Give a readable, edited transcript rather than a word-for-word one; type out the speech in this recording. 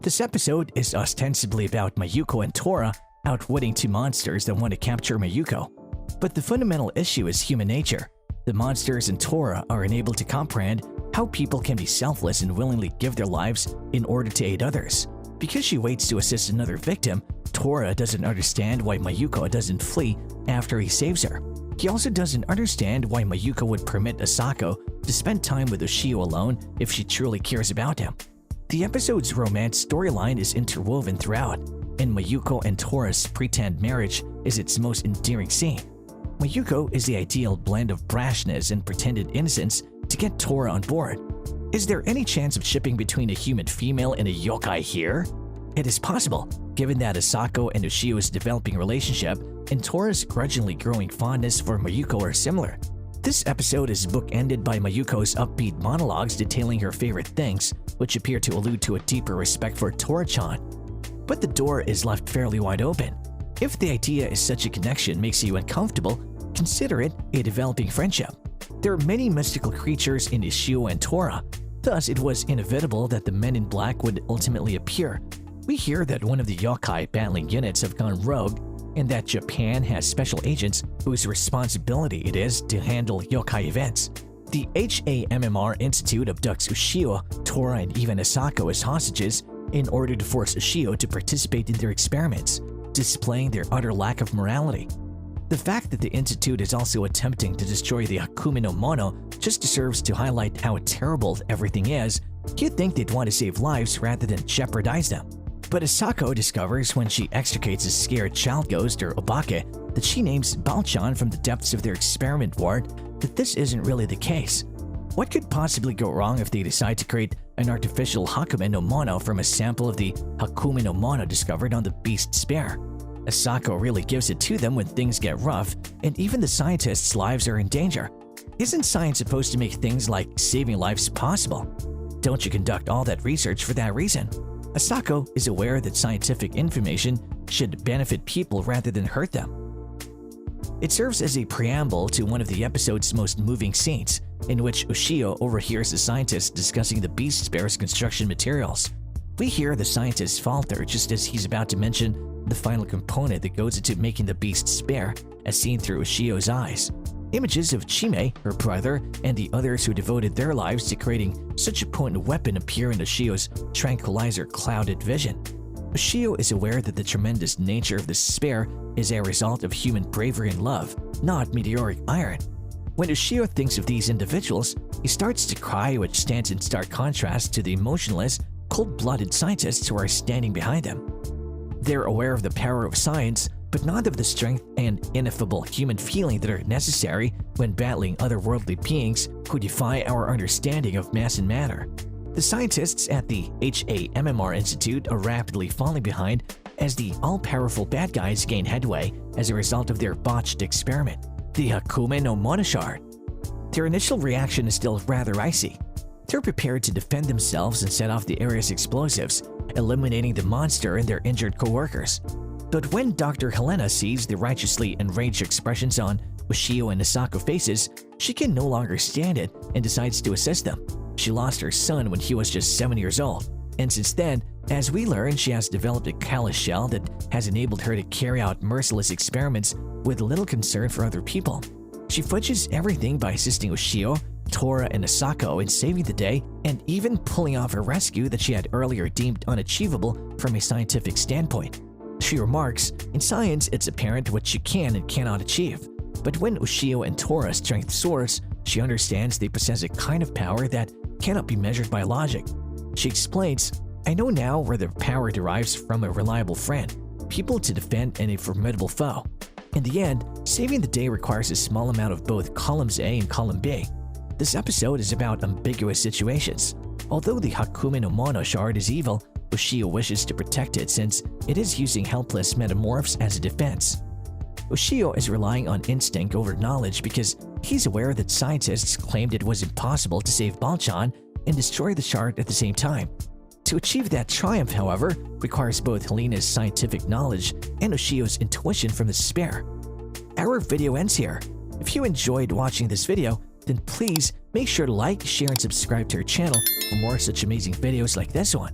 This episode is ostensibly about Mayuko and Tora outwitting two monsters that want to capture Mayuko. But the fundamental issue is human nature. The monsters and Tora are unable to comprehend how people can be selfless and willingly give their lives in order to aid others. Because she waits to assist another victim, Tora doesn't understand why Mayuko doesn't flee after he saves her. He also doesn't understand why Mayuko would permit Asako to spend time with Ushio alone if she truly cares about him. The episode's romance storyline is interwoven throughout, and Mayuko and Tora's pretend marriage is its most endearing scene. Mayuko is the ideal blend of brashness and pretended innocence to get Tora on board. Is there any chance of shipping between a human female and a yokai here? It is possible, given that Asako and Ushio's developing relationship and Tora's grudgingly growing fondness for Mayuko are similar. This episode is bookended by Mayuko's upbeat monologues detailing her favorite things, which appear to allude to a deeper respect for Tora-chan. But the door is left fairly wide open. If the idea is such a connection makes you uncomfortable, consider it a developing friendship. There are many mystical creatures in Ushio and Tora, thus it was inevitable that the men in black would ultimately appear. We hear that one of the yokai battling units have gone rogue, and that Japan has special agents whose responsibility it is to handle yokai events. The HAMMR Institute abducts Ushio, Tora, and even Asako as hostages in order to force Ushio to participate in their experiments, displaying their utter lack of morality. The fact that the Institute is also attempting to destroy the Hakumi no Mono just serves to highlight how terrible everything is. You'd think they'd want to save lives rather than jeopardize them. But Asako discovers when she extricates a scared child ghost or obake that she names Balchan from the depths of their experiment ward that this isn't really the case. What could possibly go wrong if they decide to create an artificial Hakumi no Mono from a sample of the Hakumi no Mono discovered on the beast's spear? Asako really gives it to them when things get rough, and even the scientists' lives are in danger. Isn't science supposed to make things like saving lives possible? Don't you conduct all that research for that reason? Asako is aware that scientific information should benefit people rather than hurt them. It serves as a preamble to one of the episode's most moving scenes, in which Ushio overhears the scientist discussing the beast spear's construction materials. We hear the scientist falter just as he's about to mention the final component that goes into making the beast spear, as seen through Ushio's eyes. Images of Chime, her brother, and the others who devoted their lives to creating such a potent weapon appear in Ushio's tranquilizer-clouded vision. Ushio is aware that the tremendous nature of the spear is a result of human bravery and love, not meteoric iron. When Ushio thinks of these individuals, he starts to cry, which stands in stark contrast to the emotionless, cold-blooded scientists who are standing behind them. They're aware of the power of science, but not of the strength and ineffable human feeling that are necessary when battling otherworldly beings who defy our understanding of mass and matter. The scientists at the HAMMR Institute are rapidly falling behind as the all-powerful bad guys gain headway as a result of their botched experiment, the Hakumi no Mono shard. Their initial reaction is still rather icy. They're prepared to defend themselves and set off the area's explosives, eliminating the monster and their injured co-workers. But when Dr. Helena sees the righteously enraged expressions on Ushio and Asako faces, she can no longer stand it and decides to assist them. She lost her son when he was just 7 years old, and since then, as we learn, she has developed a callous shell that has enabled her to carry out merciless experiments with little concern for other people. She fudges everything by assisting Ushio, Tora, and Asako in saving the day, and even pulling off a rescue that she had earlier deemed unachievable from a scientific standpoint. She remarks, "In science, it's apparent what you can and cannot achieve." But when Ushio and Tora's strength soars, she understands they possess a kind of power that cannot be measured by logic. She explains, "I know now where their power derives from a reliable friend, people to defend, and a formidable foe." In the end, saving the day requires a small amount of both columns A and column B. This episode is about ambiguous situations. Although the Hakumi no Mono shard is evil, Ushio wishes to protect it since it is using helpless metamorphs as a defense. Ushio is relying on instinct over knowledge because he's aware that scientists claimed it was impossible to save Balchan and destroy the shard at the same time. To achieve that triumph, however, requires both Helena's scientific knowledge and Ushio's intuition from the spear. Our video ends here. If you enjoyed watching this video, then please make sure to like, share, and subscribe to our channel for more such amazing videos like this one.